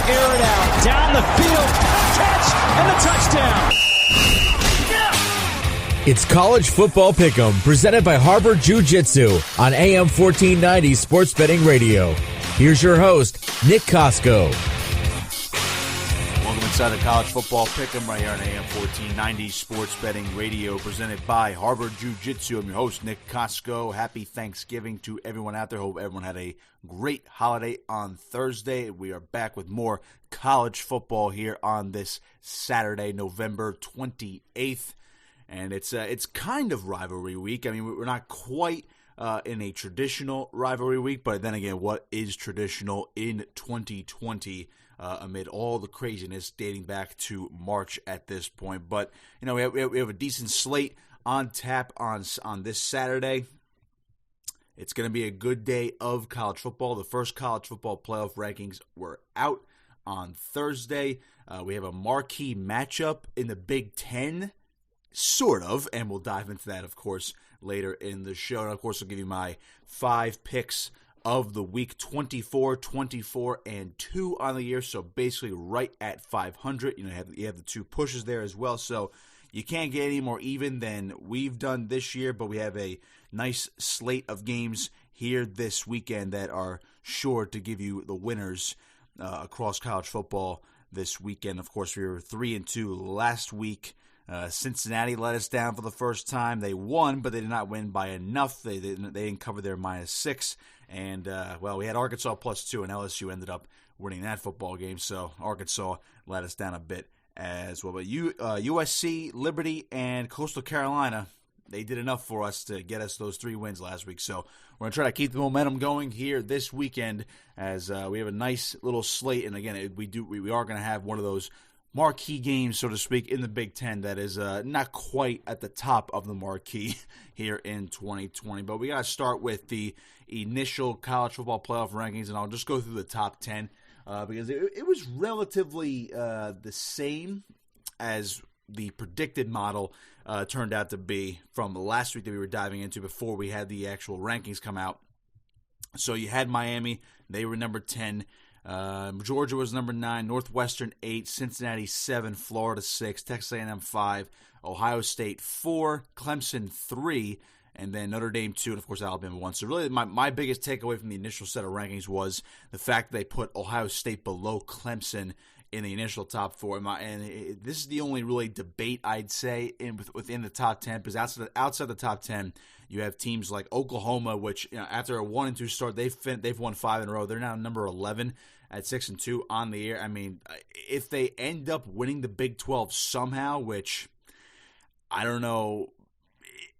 air it out. Down the field. Catch and a touchdown. It's College Football Pick'em, presented by Harbor Jiu-Jitsu on AM 1490 Sports Betting Radio. Here's your host, Nick Kosko. Welcome inside the College Football Pick'em right here on AM 1490 Sports Betting Radio, presented by Harbor Jiu-Jitsu. I'm your host, Nick Kosko. Happy Thanksgiving to everyone out there. Hope everyone had a great holiday on Thursday. We are back with more college football here on this Saturday, November 28th. And it's kind of rivalry week. I mean, we're not quite in a traditional rivalry week, but then again, what is traditional in 2020 amid all the craziness dating back to March at this point? But you know, we have a decent slate on tap on this Saturday. It's going to be a good day of college football. The first college football playoff rankings were out on Thursday. We have a marquee matchup in the Big Ten. Sort of, and we'll dive into that, of course, later in the show. And, of course, I'll give you my 5 picks of the week, 24, 24, and 2 on the year, so basically right at 500. You know, you have the 2 pushes there as well, so you can't get any more even than we've done this year, but we have a nice slate of games here this weekend that are sure to give you the winners across college football this weekend. Of course, we were 3-2 last week. Cincinnati let us down for the first time. They won, but they did not win by enough. They didn't cover their -6. And, we had Arkansas +2, and LSU ended up winning that football game. So Arkansas let us down a bit as well. But USC, Liberty, and Coastal Carolina, they did enough for us to get us those 3 wins last week. So we're going to try to keep the momentum going here this weekend as we have a nice little slate. And, again, we are going to have one of those marquee games, so to speak, in the Big Ten that is not quite at the top of the marquee here in 2020. But we got to start with the initial college football playoff rankings, and I'll just go through the top 10 because it was relatively the same as the predicted model turned out to be from last week that we were diving into before we had the actual rankings come out. So you had Miami. They were number 10. Georgia was number 9, Northwestern 8, Cincinnati 7, Florida 6, Texas A&M 5, Ohio State 4, Clemson 3, and then Notre Dame 2, and of course Alabama 1. So really my biggest takeaway from the initial set of rankings was the fact that they put Ohio State below Clemson in the initial top 4. And this is the only really debate, I'd say, within the top 10, because outside the top 10, you have teams like Oklahoma, which, you know, after a 1-2 start, they've won 5 in a row. They're now number 11 at 6-2 on the year. I mean, if they end up winning the Big 12 somehow, which I don't know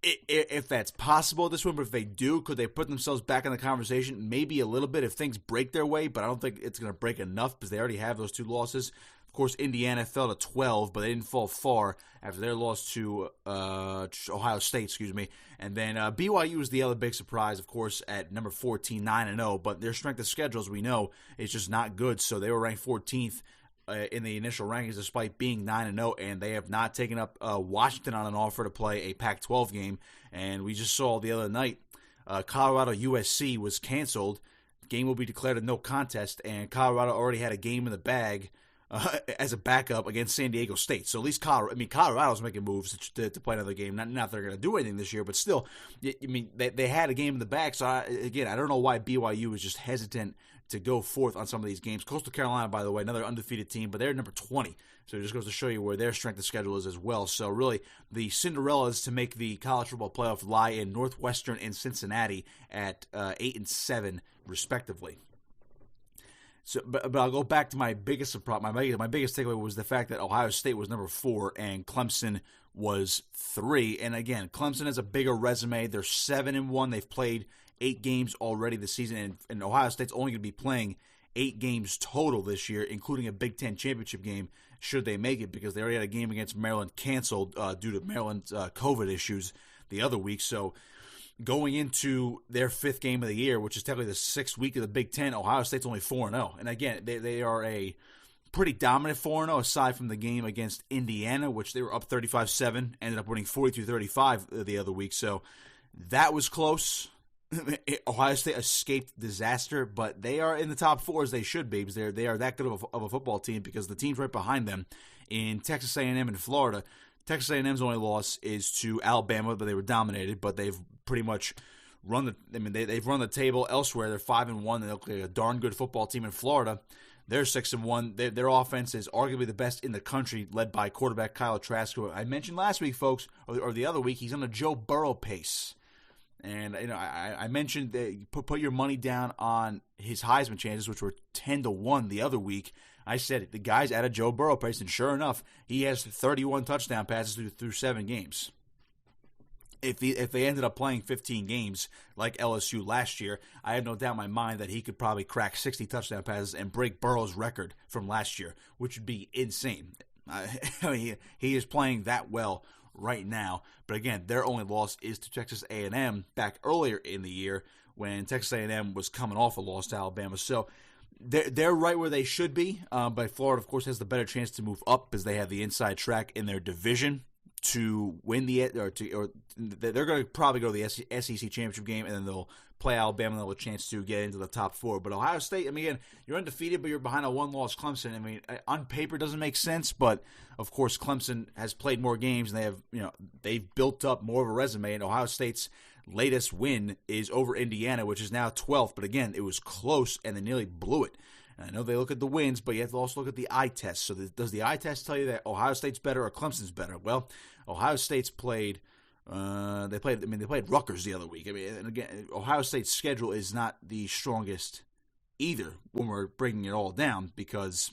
if that's possible at this point, but if they do, could they put themselves back in the conversation? Maybe a little bit if things break their way, but I don't think it's going to break enough because they already have those 2 losses. Of course, Indiana fell to 12, but they didn't fall far after their loss to Ohio State, And then BYU was the other big surprise, of course, at number 14, 9-0. But their strength of schedule, as we know, is just not good. So they were ranked 14th in the initial rankings despite being 9-0. And they have not taken up Washington on an offer to play a Pac-12 game. And we just saw the other night Colorado USC was canceled. The game will be declared a no contest. And Colorado already had a game in the bag as a backup against San Diego State. So at least Colorado's making moves to play another game. Not that they're going to do anything this year, but still, they had a game in the bag. So, I don't know why BYU is just hesitant to go forth on some of these games. Coastal Carolina, by the way, another undefeated team, but they're number 20. So it just goes to show you where their strength of schedule is as well. So really, the Cinderellas to make the college football playoff lie in Northwestern and Cincinnati at 8 and 7, respectively. So, but I'll go back to my biggest surprise. My biggest takeaway was the fact that Ohio State was number 4 and Clemson was 3. And again, Clemson has a bigger resume. They're 7-1. They've played 8 games already this season, and Ohio State's only going to be playing 8 games total this year, including a Big Ten championship game should they make it, because they already had a game against Maryland canceled due to Maryland's COVID issues the other week. So going into their 5th game of the year, which is technically the 6th week of the Big Ten, Ohio State's only 4-0. And again, they are a pretty dominant 4-0 aside from the game against Indiana, which they were up 35-7, ended up winning 42-35 the other week. So that was close. Ohio State escaped disaster, but they are in the top four as they should be, because they are that good of a football team, because the teams right behind them in Texas A&M and Florida. Texas A&M's only loss is to Alabama, but they were dominated, but they've pretty much they've run the table elsewhere. They're 5-1. They look like a darn good football team in Florida. They're 6-1. Their offense is arguably the best in the country, led by quarterback Kyle Trask, who I mentioned last week, folks, or the other week. He's on a Joe Burrow pace. And I mentioned that put your money down on his Heisman chances, which were 10-1 the other week. I said the guy's at a Joe Burrow pace, and sure enough, he has 31 touchdown passes through 7 games. If they ended up playing 15 games like LSU last year, I have no doubt in my mind that he could probably crack 60 touchdown passes and break Burrow's record from last year, which would be insane. He is playing that well right now. But again, their only loss is to Texas A&M back earlier in the year when Texas A&M was coming off a loss to Alabama. So they're right where they should be. But Florida, of course, has the better chance to move up because they have the inside track in their division to win they're going to probably go to the SEC championship game, and then they'll play Alabama, and they'll have a chance to get into the top 4. But Ohio State, again, you're undefeated, but you're behind a one-loss Clemson. On paper, it doesn't make sense, but of course, Clemson has played more games, and they've built up more of a resume. And Ohio State's latest win is over Indiana, which is now 12th. But again, it was close, and they nearly blew it. And I know they look at the wins, but you have to also look at the eye test. So does the eye test tell you that Ohio State's better or Clemson's better? Well, Ohio State's played. They played Rutgers the other week. And again, Ohio State's schedule is not the strongest either when we're breaking it all down, because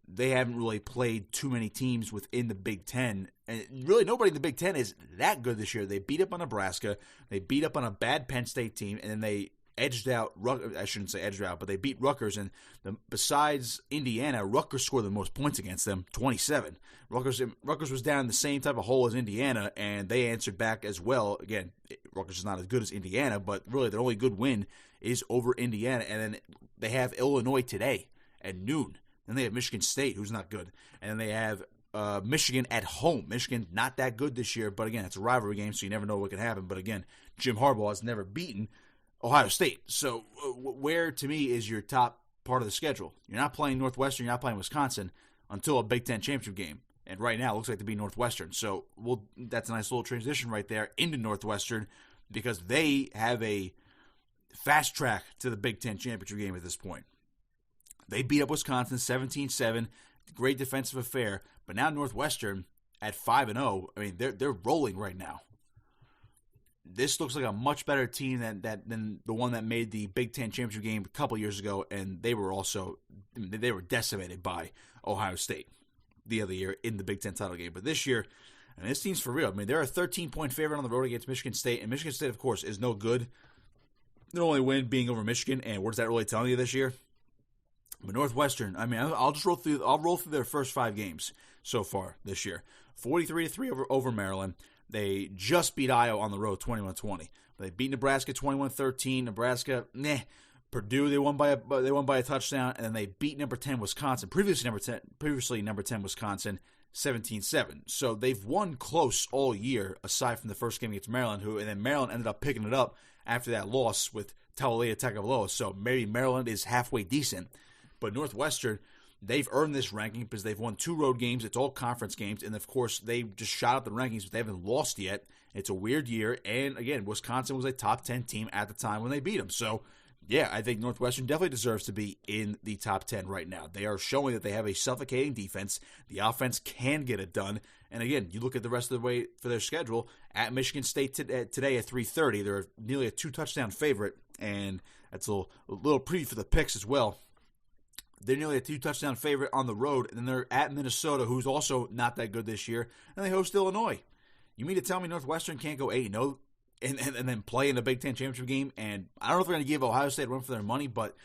they haven't really played too many teams within the Big Ten. And really, nobody in the Big Ten is that good this year. They beat up on Nebraska. They beat up on a bad Penn State team, and then they edged out. I shouldn't say edged out, but they beat Rutgers. And besides Indiana, Rutgers scored the most points against them, 27. Rutgers was down in the same type of hole as Indiana, and they answered back as well. Again, Rutgers is not as good as Indiana, but really their only good win is over Indiana. And then they have Illinois today at noon. Then they have Michigan State, who's not good. And then they have Michigan at home. Michigan, not that good this year, but again, it's a rivalry game, so you never know what can happen. But again, Jim Harbaugh has never beaten Ohio State. So where, to me, is your top part of the schedule? You're not playing Northwestern, you're not playing Wisconsin until a Big Ten championship game. And right now, it looks like to be Northwestern. So that's a nice little transition right there into Northwestern, because they have a fast track to the Big Ten championship game at this point. They beat up Wisconsin 17-7, great defensive affair. But now Northwestern at 5-0, they're rolling right now. This looks like a much better team than the one that made the Big Ten championship game a couple years ago, and they were decimated by Ohio State the other year in the Big Ten title game. But this year, and this team's for real. They're a 13-point favorite on the road against Michigan State, and Michigan State, of course, is no good. Their only win being over Michigan, and what does that really tell you this year? But Northwestern, I'll just roll through. I'll roll through their first 5 games so far this year. 43-3 over Maryland. They just beat Iowa on the road, 21-20. They beat Nebraska 21-13. Nebraska, Purdue, they won by a touchdown, and then they beat number 10 Wisconsin. Previously number 10 Wisconsin, 17-7. So they've won close all year, aside from the first game against Maryland, and then Maryland ended up picking it up after that loss with Taulea Tagovailoa. So maybe Maryland is halfway decent. But Northwestern, they've earned this ranking because they've won 2 road games. It's all conference games. And, of course, they just shot up the rankings, but they haven't lost yet. It's a weird year. And, again, Wisconsin was a top 10 team at the time when they beat them. So, yeah, I think Northwestern definitely deserves to be in the top 10 right now. They are showing that they have a suffocating defense. The offense can get it done. And, again, you look at the rest of the way for their schedule. At Michigan State today at 3:30, they're nearly a 2-touchdown favorite. And that's a little preview for the picks as well. They're nearly a 2-touchdown favorite on the road, and then they're at Minnesota, who's also not that good this year, and they host Illinois. You mean to tell me Northwestern can't go 8-0 and then play in the Big Ten championship game? And I don't know if they're going to give Ohio State a run for their money, but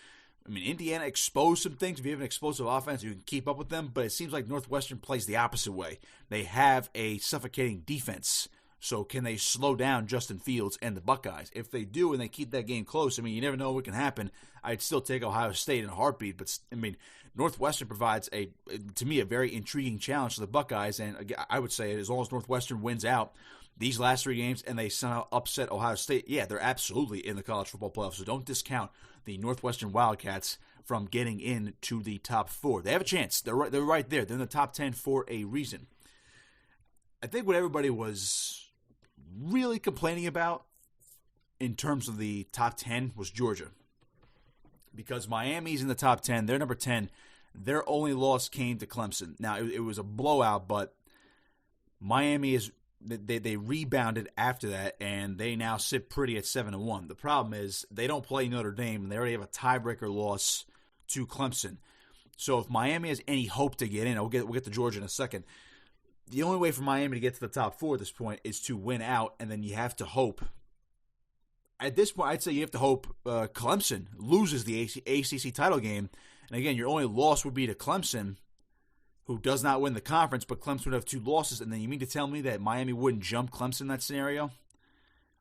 Indiana exposed some things. If you have an explosive offense, you can keep up with them, but it seems like Northwestern plays the opposite way. They have a suffocating defense. So can they slow down Justin Fields and the Buckeyes? If they do and they keep that game close, you never know what can happen. I'd still take Ohio State in a heartbeat. But, Northwestern provides, to me, a very intriguing challenge to the Buckeyes. And again, I would say as long as Northwestern wins out, these last 3 games and they somehow upset Ohio State, yeah, they're absolutely in the college football playoffs. So don't discount the Northwestern Wildcats from getting into the top 4. They have a chance. They're right there. They're in the top 10 for a reason. I think what everybody was really complaining about in terms of the top 10 was Georgia. Because Miami's in the top 10. They're number 10. Their only loss came to Clemson. Now, it was a blowout, but Miami they rebounded after that, and they now sit pretty at 7-1. The problem is they don't play Notre Dame, and they already have a tiebreaker loss to Clemson. So if Miami has any hope to get in, we'll get to Georgia in a second. The only way for Miami to get to the top 4 at this point is to win out, and then you have to hope. At this point, I'd say you have to hope Clemson loses the ACC title game. And again, your only loss would be to Clemson, who does not win the conference, but Clemson would have 2 losses. And then you mean to tell me that Miami wouldn't jump Clemson in that scenario?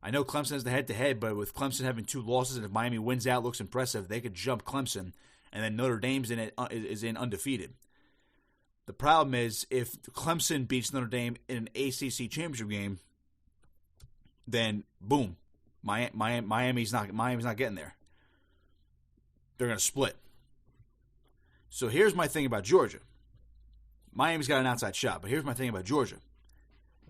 I know Clemson has the head-to-head, but with Clemson having 2 losses, and if Miami wins out, looks impressive, they could jump Clemson. And then Notre Dame's is in undefeated. The problem is if Clemson beats Notre Dame in an ACC championship game, then boom, Miami's not getting there. They're going to split. So here's my thing about Georgia. Miami's got an outside shot, but here's my thing about Georgia.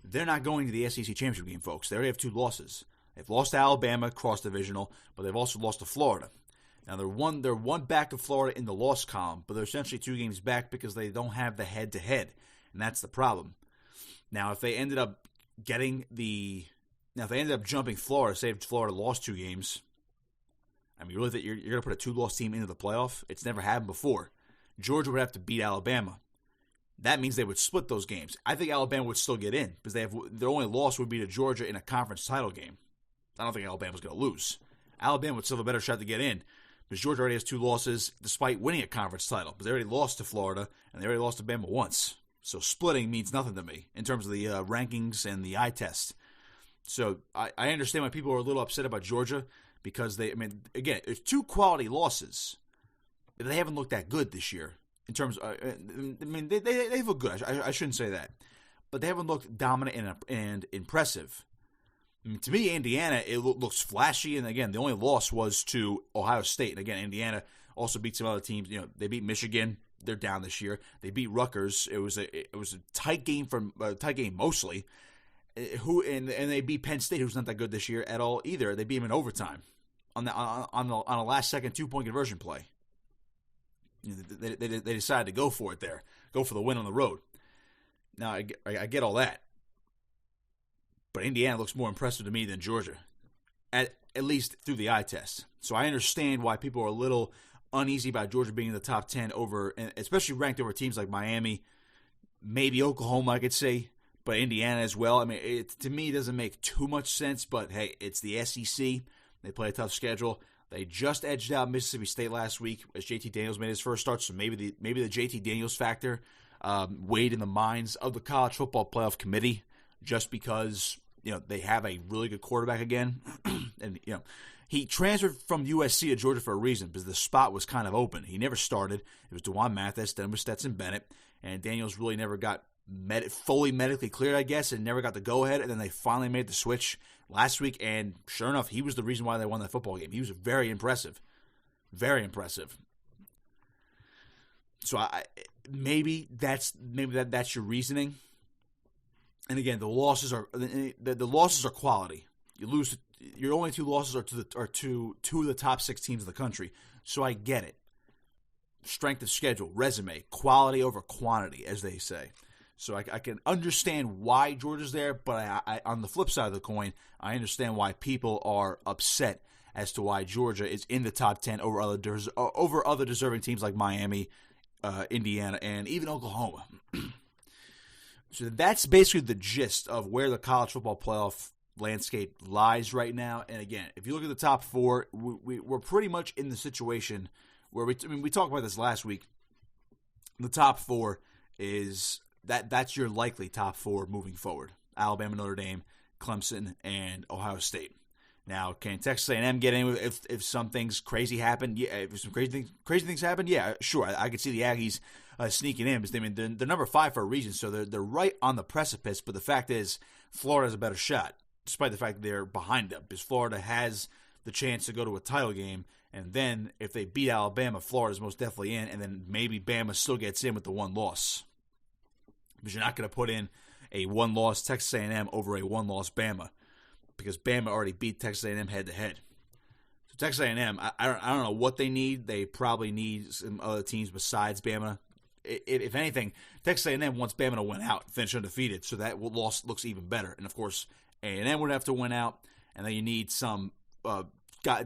They're not going to the SEC championship game, folks. They already have 2 losses. They've lost to Alabama, cross-divisional, but they've also lost to Florida. Now, they're one back of Florida in the loss column, but they're essentially 2 games back because they don't have the head-to-head, and that's the problem. Now, if they ended up jumping Florida, say if Florida lost 2 games, I mean, really, you're going to put a 2-loss team into the playoff? It's never happened before. Georgia would have to beat Alabama. That means they would split those games. I think Alabama would still get in because their only loss would be to Georgia in a conference title game. I don't think Alabama's going to lose. Alabama would still have a better shot to get in because Georgia already has 2 losses despite winning a conference title. But they already lost to Florida and they already lost to Bama once. So splitting means nothing to me in terms of the rankings and the eye test. So I understand why people are a little upset about Georgia because again, there's 2 quality losses. They haven't looked that good this year in terms of, they look good. I shouldn't say that. But they haven't looked dominant and impressive. To me, Indiana, it looks flashy. And again, the only loss was to Ohio State. And again, Indiana also beat some other teams. They beat Michigan. They're down this year. They beat Rutgers. It was a tight game mostly. And they beat Penn State, who's not that good this year at all either. They beat them in overtime on a last-second 2-point conversion play. They decided to go for it there, go for the win on the road. Now I get all that, but Indiana looks more impressive to me than Georgia, at least through the eye test. So I understand why people are a little uneasy about Georgia being in the top 10 over, especially ranked over teams like Miami, maybe Oklahoma, I could say. But Indiana as well. I mean, to me, it doesn't make too much sense. But, hey, it's the SEC. They play a tough schedule. They just edged out Mississippi State last week as JT Daniels made his first start. So maybe the JT Daniels factor weighed in the minds of the College Football Playoff Committee just because, they have a really good quarterback again. And, he transferred from USC to Georgia for a reason because the spot was kind of open. He never started. It was DeJuan Mathis, then it was Stetson Bennett. And Daniels really never got fully medically cleared, I guess, and never got the go-ahead, and then they finally made the switch last week, and sure enough, he was the reason why they won that football game. He was very impressive. Very impressive. So maybe that's your reasoning. And again, the losses are quality. Your only 2 losses are to 2 of the top 6 teams in the country. So I get it. Strength of schedule, resume, quality over quantity, as they say. So I can understand why Georgia's there, but I on the flip side of the coin, I understand why people are upset as to why Georgia is in the top 10 over other deserving teams like Miami, Indiana, and even Oklahoma. So that's basically the gist of where the college football playoff landscape lies right now. And again, if you look at the top 4, we're pretty much in the situation where we talked about this last week. The top 4 is that's your likely top 4 moving forward: Alabama, Notre Dame, Clemson, and Ohio State. Now, can Texas A&M get in if some things crazy happen? Yeah, if some crazy things happen, yeah, sure. I could see the Aggies sneaking in. Because, I mean, they're number 5 for a reason, so they're right on the precipice. But the fact is, Florida has a better shot, despite the fact that they're behind them. Because Florida has the chance to go to a title game, and then if they beat Alabama, Florida's most definitely in, and then maybe Bama still gets in with the one loss. Because you're not going to put in a one-loss Texas A&M over a one-loss Bama, because Bama already beat Texas A&M head-to-head. So Texas A&M, I don't know what they need. They probably need some other teams besides Bama. If anything, Texas A&M wants Bama to win out, finish undefeated, so that loss looks even better. And, of course, A&M would have to win out, and then you need some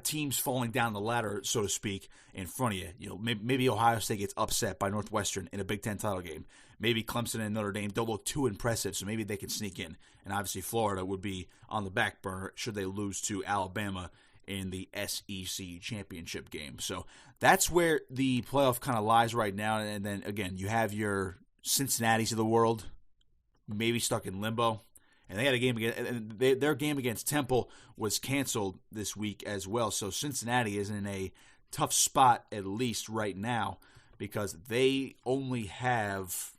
teams falling down the ladder, so to speak, in front of you. You know, maybe Ohio State gets upset by Northwestern in a Big Ten title game. Maybe Clemson and Notre Dame don't look too impressive, so maybe they can sneak in. And obviously Florida would be on the back burner should they lose to Alabama in the SEC championship game. So that's where the playoff kind of lies right now. And then, again, you have your Cincinnati's of the world, maybe stuck in limbo. And they had a game against, and their game against Temple was canceled this week as well. So Cincinnati is in a tough spot, at least right now, because they only have,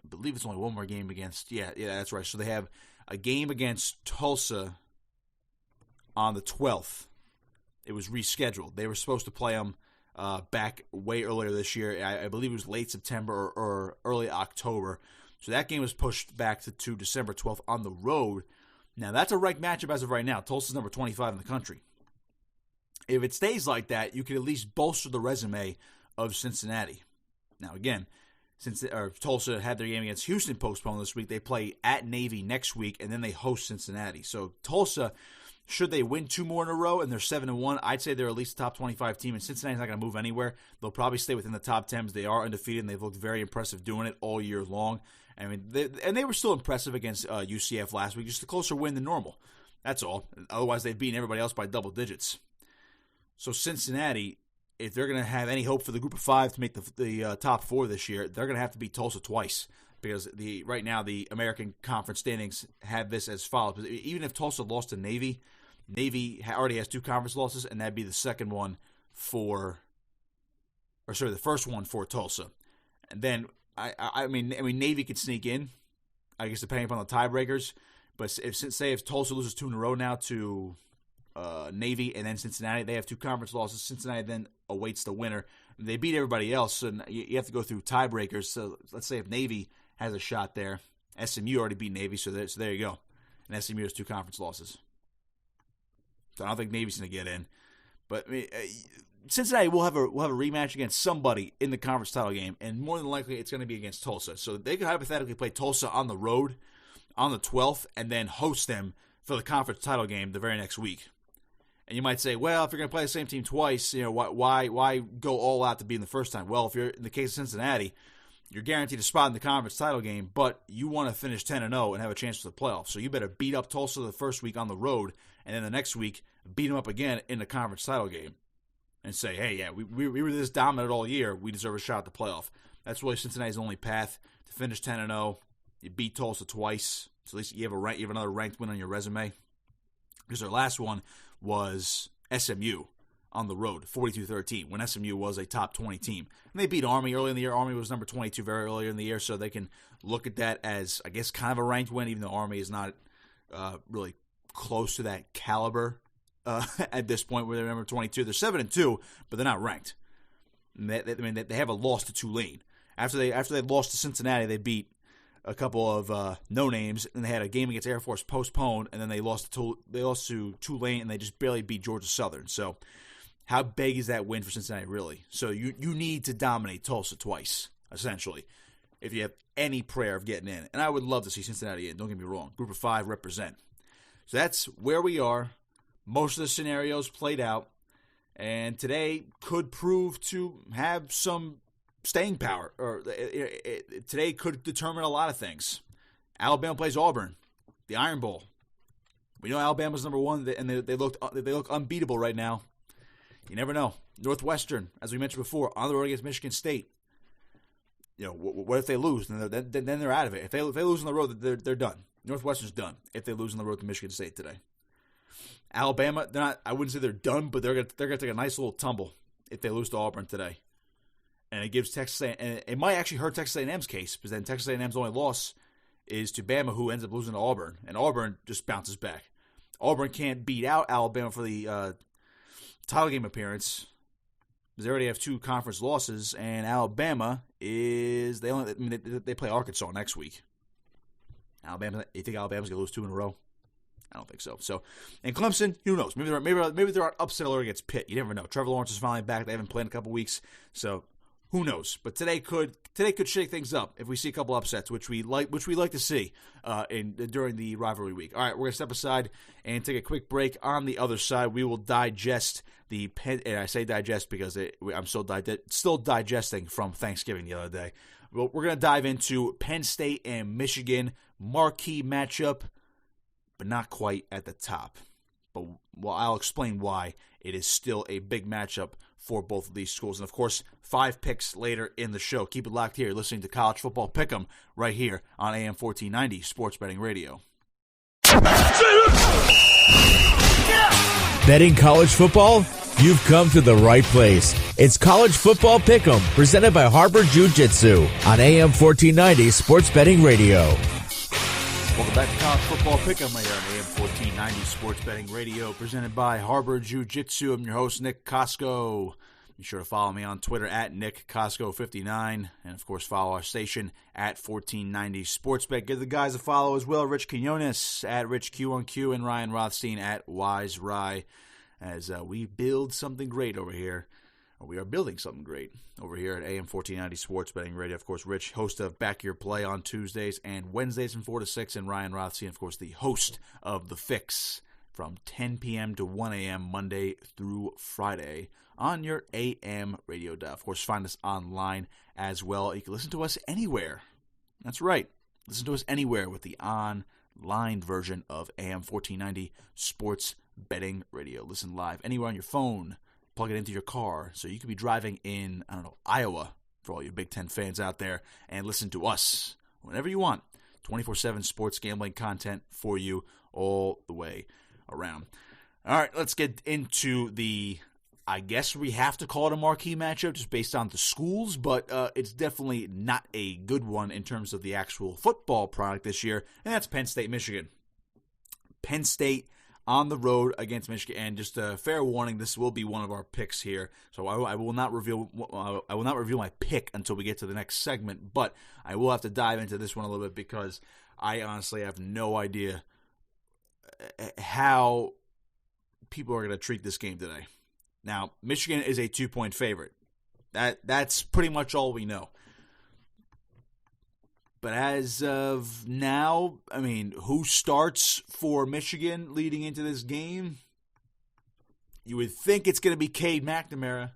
I believe it's only one more game against, yeah, that's right. So they have a game against Tulsa on the 12th. It was rescheduled. They were supposed to play them back way earlier this year. I believe it was late September or early October. So that game was pushed back to December 12th on the road. Now, that's a ranked matchup as of right now. Tulsa's number 25 in the country. If it stays like that, you can at least bolster the resume of Cincinnati. Now, again, since Tulsa had their game against Houston postponed this week, they play at Navy next week, and then they host Cincinnati. So Tulsa, should they win 2 more in a row and they're 7-1, I'd say they're at least a top 25 team, and Cincinnati's not going to move anywhere. They'll probably stay within the top 10 because they are undefeated, and they've looked very impressive doing it all year long. I mean, they were still impressive against UCF last week, just a closer win than normal. That's all. Otherwise, they've beaten everybody else by double digits. So Cincinnati, if they're going to have any hope for the group of 5 to make the top 4 this year, they're going to have to beat Tulsa twice, because right now the American Conference standings have this as follows. Even if Tulsa lost to Navy already has 2 conference losses, and that'd be the second one the first one for Tulsa. And then I mean Navy could sneak in, I guess, depending upon the tiebreakers. But if Tulsa loses 2 in a row now to Navy and then Cincinnati, they have 2 conference losses. Cincinnati then awaits the winner. They beat everybody else, and you have to go through tiebreakers. So let's say if Navy has a shot there, SMU already beat Navy, so there you go. And SMU has 2 conference losses. So I don't think Navy's going to get in. But I mean, Cincinnati will have a rematch against somebody in the conference title game, and more than likely it's going to be against Tulsa. So they could hypothetically play Tulsa on the road on the 12th and then host them for the conference title game the very next week. And you might say, well, if you're going to play the same team twice, you know, why go all out to be in the first time? Well, if you're in the case of Cincinnati, you're guaranteed a spot in the conference title game, but you want to finish 10-0 and have a chance for the playoffs. So you better beat up Tulsa the first week on the road, and then the next week beat them up again in the conference title game and say, hey, yeah, we were this dominant all year. We deserve a shot at the playoff. That's really Cincinnati's only path to finish 10-0. You beat Tulsa twice, so at least you have another ranked win on your resume. Because their last one was SMU on the road, 42-13, when SMU was a top 20 team. And they beat Army early in the year. Army was number 22 very early in the year, so they can look at that as, I guess, kind of a ranked win, even though Army is not really close to that caliber at this point where they're number 22. They're 7-2, but they're not ranked. They have a loss to Tulane. After they lost to Cincinnati, they beat a couple of no-names, and they had a game against Air Force postponed, and then they lost to Tulane, and they just barely beat Georgia Southern. So how big is that win for Cincinnati, really? So you need to dominate Tulsa twice, essentially, if you have any prayer of getting in. And I would love to see Cincinnati in, don't get me wrong. Group of 5 represent. So that's where we are. Most of the scenarios played out, and today could prove to have some staying power, or today could determine a lot of things. Alabama plays Auburn, the Iron Bowl. We know Alabama's number 1, and they look unbeatable right now. You never know. Northwestern, as we mentioned before, on the road against Michigan State. You know, what if they lose? Then they're out of it. If they lose on the road, they're done. Northwestern's done if they lose on the road to Michigan State today. Alabama, they're not. I wouldn't say they're done, but they're gonna take a nice little tumble if they lose to Auburn today. And it gives Texas A&M, and it might actually hurt Texas A&M's case, because then Texas A&M's only loss is to Bama, who ends up losing to Auburn, and Auburn just bounces back. Auburn can't beat out Alabama for the title game appearance. They already have 2 conference losses, and Alabama is they play Arkansas next week. You think Alabama's gonna lose 2 in a row? I don't think so. So, and Clemson, who knows? Maybe they're on upset alert against Pitt. You never know. Trevor Lawrence is finally back. They haven't played in a couple weeks, so who knows? But today could shake things up if we see a couple upsets, which we like to see during the rivalry week. All right, we're gonna step aside and take a quick break. On the other side, we will digest the Penn. And I say digest because I'm still digesting from Thanksgiving the other day. Well, we're gonna dive into Penn State and Michigan marquee matchup, but not quite at the top. But I'll explain why it is still a big matchup for both of these schools. And, of course, 5 picks later in the show. Keep it locked here, listening to College Football Pick'em right here on AM 1490 Sports Betting Radio. Betting college football? You've come to the right place. It's College Football Pick'em, presented by Harbor Jiu-Jitsu on AM 1490 Sports Betting Radio. Welcome back to College Football Pick'em right here on AM 1490 Sports Betting Radio, presented by Harbor Jiu-Jitsu. I'm your host, Nick Kosko. Be sure to follow me on Twitter at NickKosko59, and of course follow our station at 1490 Sportsbet. Give the guys a follow as well. Rich Quinones at RichQ1Q and Ryan Rothstein at WiseRye, as we build something great over here. Or we are building something great over here at AM 1490 Sports Betting Radio. Of course, Rich, host of Back Your Play on Tuesdays and Wednesdays from 4 to 6, and Ryan Rothstein, of course, the host of The Fix from 10 p.m. to 1 a.m. Monday through Friday on your AM radio dial. Of course, find us online as well. You can listen to us anywhere. That's right. Listen to us anywhere with the online version of AM 1490 Sports Betting Radio. Listen live anywhere on your phone. Plug it into your car, so you could be driving in, Iowa, for all you Big Ten fans out there, and listen to us whenever you want. 24/7 sports gambling content for you all the way around. All right, let's get into I guess we have to call it a marquee matchup just based on the schools, but it's definitely not a good one in terms of the actual football product this year, and that's Penn State, Michigan. Penn State on the road against Michigan, and just a fair warning, this will be one of our picks here. So I will not reveal my pick until we get to the next segment, but I will have to dive into this one a little bit because I honestly have no idea how people are going to treat this game today. Now, Michigan is a 2-point favorite. That's pretty much all we know. But as of now, who starts for Michigan leading into this game? You would think it's going to be Cade McNamara,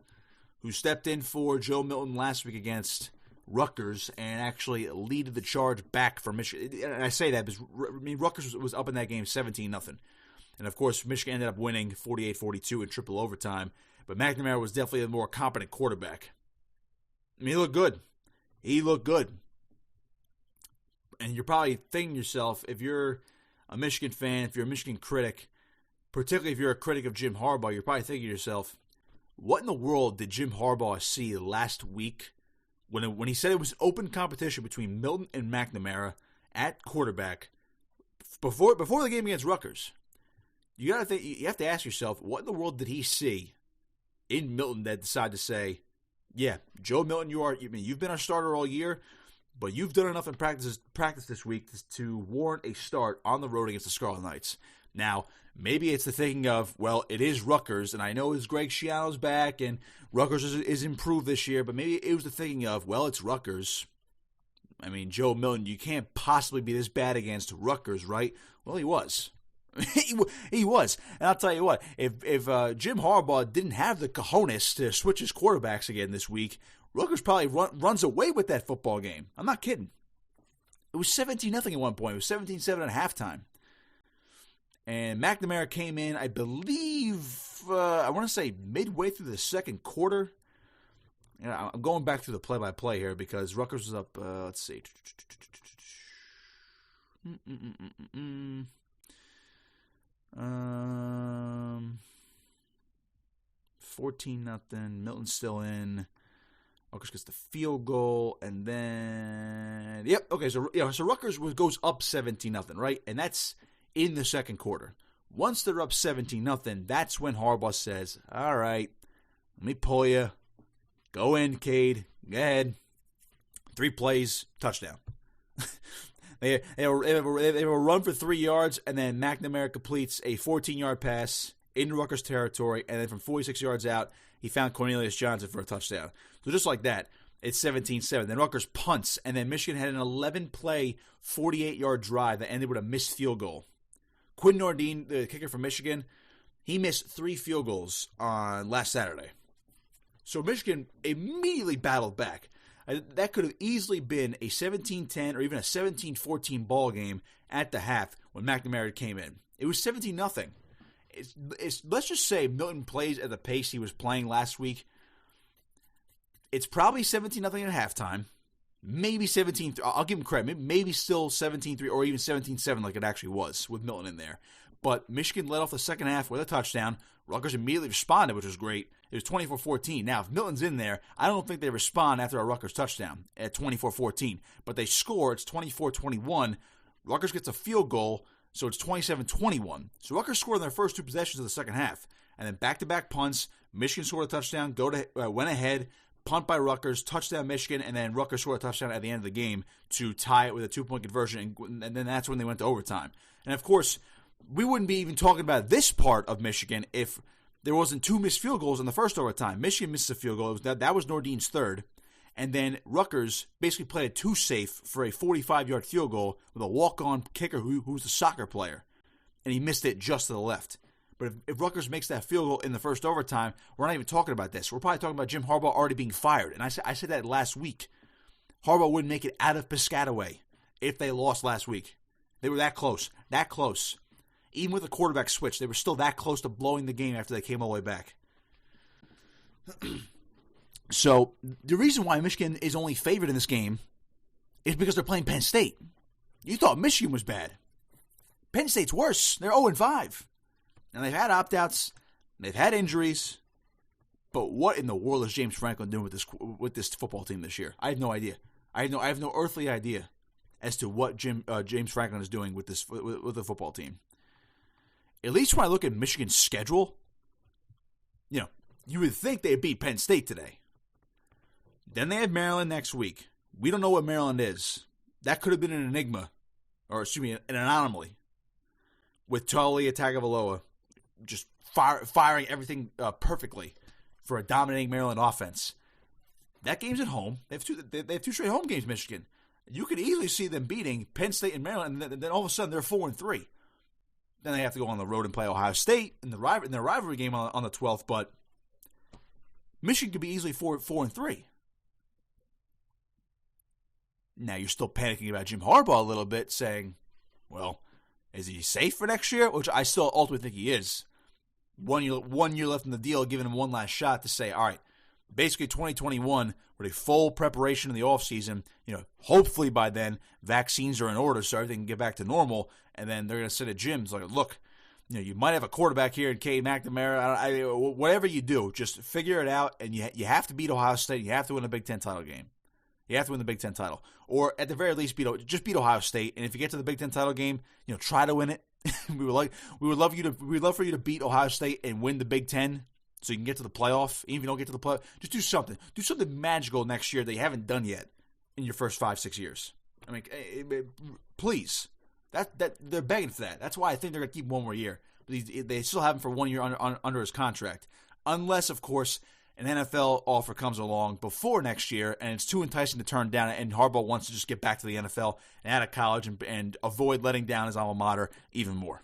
who stepped in for Joe Milton last week against Rutgers and actually leaded the charge back for Michigan. And I say that because Rutgers was up in that game 17-0. And, of course, Michigan ended up winning 48-42 in triple overtime. But McNamara was definitely a more competent quarterback. He looked good. And you're probably thinking to yourself, if you're a Michigan fan, if you're a Michigan critic, particularly if you're a critic of Jim Harbaugh, you're probably thinking to yourself, what in the world did Jim Harbaugh see last week when he said it was open competition between Milton and McNamara at quarterback before the game against Rutgers? You have to ask yourself, what in the world did he see in Milton that decided to say, yeah, Joe Milton, you've been our starter all year, but you've done enough in practice this week to warrant a start on the road against the Scarlet Knights. Now, maybe it's the thinking of, well, it is Rutgers, and I know it's Greg Schiano's back, and Rutgers is improved this year, but maybe it was the thinking of, well, it's Rutgers. Joe Milton, you can't possibly be this bad against Rutgers, right? Well, he was. He was. And I'll tell you what, if Jim Harbaugh didn't have the cojones to switch his quarterbacks again this week, Rutgers probably runs away with that football game. I'm not kidding. It was 17-0 at one point. It was 17-7 at halftime. And McNamara came in, I believe, I want to say midway through the second quarter. I'm going back through the play-by-play here because Rutgers was up, let's see. 14-0. Milton's still in. Rutgers gets the field goal, and then so Rutgers goes up 17-0, right? And that's in the second quarter. Once they're up 17-0, that's when Harbaugh says, "All right, let me pull you. Go in, Cade. Go ahead. 3 plays, touchdown." They have a run for 3 yards, and then McNamara completes a 14-yard pass into Rutgers territory, and then from 46 yards out, he found Cornelius Johnson for a touchdown. So just like that, it's 17-7. Then Rutgers punts, and then Michigan had an 11-play, 48-yard drive that ended with a missed field goal. Quinn Nordine, the kicker from Michigan, he missed 3 field goals on last Saturday. So Michigan immediately battled back. That could have easily been a 17-10 or even a 17-14 ball game at the half when McNamara came in. It was 17-0. Let's just say Milton plays at the pace he was playing last week. It's probably 17-0 at halftime. Maybe 17-3. I'll give him credit. Maybe still 17-3 or even 17-7 like it actually was with Milton in there. But Michigan led off the second half with a touchdown. Rutgers immediately responded, which was great. It was 24-14. Now, if Milton's in there, I don't think they respond after a Rutgers touchdown at 24-14. But they score. It's 24-21. Rutgers gets a field goal, so it's 27-21. So Rutgers scored in their first 2 possessions of the second half. And then back-to-back punts. Michigan scored a touchdown, went ahead, punt by Rutgers, touchdown Michigan, and then Rutgers scored a touchdown at the end of the game to tie it with a 2-point conversion, and then that's when they went to overtime. And, of course, we wouldn't be even talking about this part of Michigan if there wasn't 2 missed field goals in the first overtime. Michigan missed a field goal. That was Nordine's third. And then Rutgers basically played it too safe for a 45-yard field goal with a walk-on kicker who's a soccer player. And he missed it just to the left. But if Rutgers makes that field goal in the first overtime, we're not even talking about this. We're probably talking about Jim Harbaugh already being fired. And I said that last week. Harbaugh wouldn't make it out of Piscataway if they lost last week. They were that close. That close. Even with the quarterback switch, they were still that close to blowing the game after they came all the way back. So, the reason why Michigan is only favored in this game is because they're playing Penn State. You thought Michigan was bad. Penn State's worse. They're 0-5. And they've had opt-outs. They've had injuries. But what in the world is James Franklin doing with this football team this year? I have no idea. I have no earthly idea as to what James Franklin is doing with the football team. At least when I look at Michigan's schedule, you would think they'd beat Penn State today. Then they have Maryland next week. We don't know what Maryland is. That could have been an enigma, or an anomaly, with Taulia Tagovailoa just firing everything perfectly for a dominating Maryland offense. That game's at home. They have 2 straight home games, Michigan. You could easily see them beating Penn State and Maryland, and then all of a sudden they're 4-3. Then they have to go on the road and play Ohio State in their rivalry game on the 12th, but Michigan could be easily 4-3. Now you're still panicking about Jim Harbaugh a little bit, saying, well, is he safe for next year? Which I still ultimately think he is. 1 year left in the deal, giving him one last shot to say, all right, basically 2021 with a full preparation in the offseason. Hopefully by then vaccines are in order so everything can get back to normal. And then they're going to sit at gyms like, look, you might have a quarterback here in Cade McNamara. Whatever you do, just figure it out. And you have to beat Ohio State. You have to win a Big Ten title game. You have to win the Big Ten title, or at the very least, beat Ohio State. And if you get to the Big Ten title game, try to win it. we would love for you to beat Ohio State and win the Big Ten, so you can get to the playoff. Even if you don't get to the playoff, just do something. Do something magical next year that you haven't done yet in your first 5-6 years. I mean, please. That they're begging for that. That's why I think they're going to keep 1 more year. They still have him for 1 year under his contract, unless, of course, an NFL offer comes along before next year, and it's too enticing to turn down, and Harbaugh wants to just get back to the NFL and out of college and avoid letting down his alma mater even more.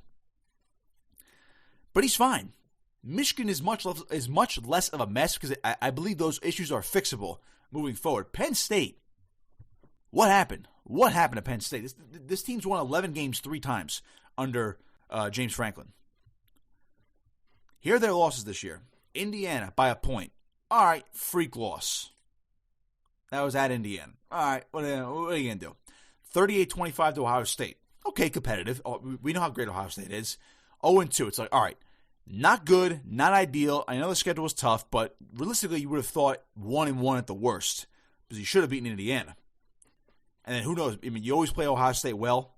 But he's fine. Michigan is much less of a mess because I believe those issues are fixable moving forward. Penn State, what happened? What happened to Penn State? This team's won 11 games 3 times under James Franklin. Here are their losses this year. Indiana by a point. All right, freak loss. That was at Indiana. All right, what are you going to do? 38-25 to Ohio State. Okay, competitive. We know how great Ohio State is. 0-2. It's like, all right, Not good, not ideal. I know the schedule was tough, but realistically, you would have thought 1-1 at the worst because you should have beaten Indiana. And then who knows? I mean, you always play Ohio State well.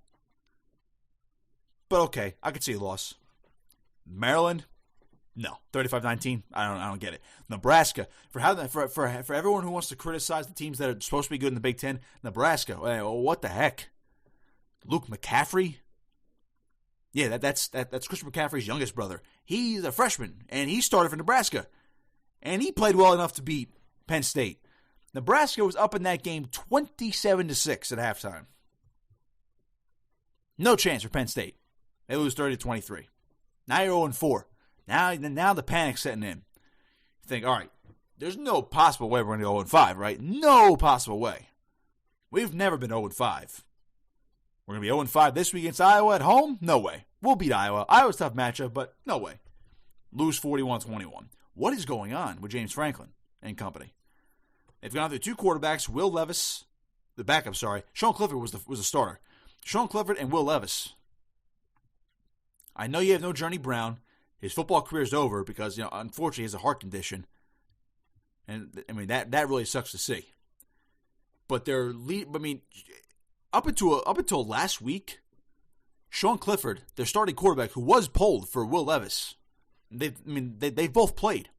But okay, I could see a loss. Maryland, no, 35-19. I don't get it. Nebraska, for everyone who wants to criticize the teams that are supposed to be good in the Big Ten, Nebraska, what the heck? Luke McCaffrey. Yeah, that's Christian McCaffrey's youngest brother. He's a freshman, and he started for Nebraska. And he played well enough to beat Penn State. Nebraska was up in that game 27-6 at halftime. No chance for Penn State. They lose 30-23. Now you're 0-4. Now the panic's setting in. You think, all right, there's no possible way we're going to go 0-5, right? No possible way. We've never been 0-5. We're going to be 0-5 this week against Iowa at home? No way. We'll beat Iowa. Iowa's a tough matchup, but no way. Lose 41-21. What is going on with James Franklin and company? They've gone through two quarterbacks, Will Levis, the backup, sorry. Sean Clifford was the starter. Sean Clifford and Will Levis. I know you have no Journey Brown. His football career is over because, unfortunately, he has a heart condition. And, I mean, that really sucks to see. But up until last week, Sean Clifford, their starting quarterback, who was pulled for Will Levis, they've both played.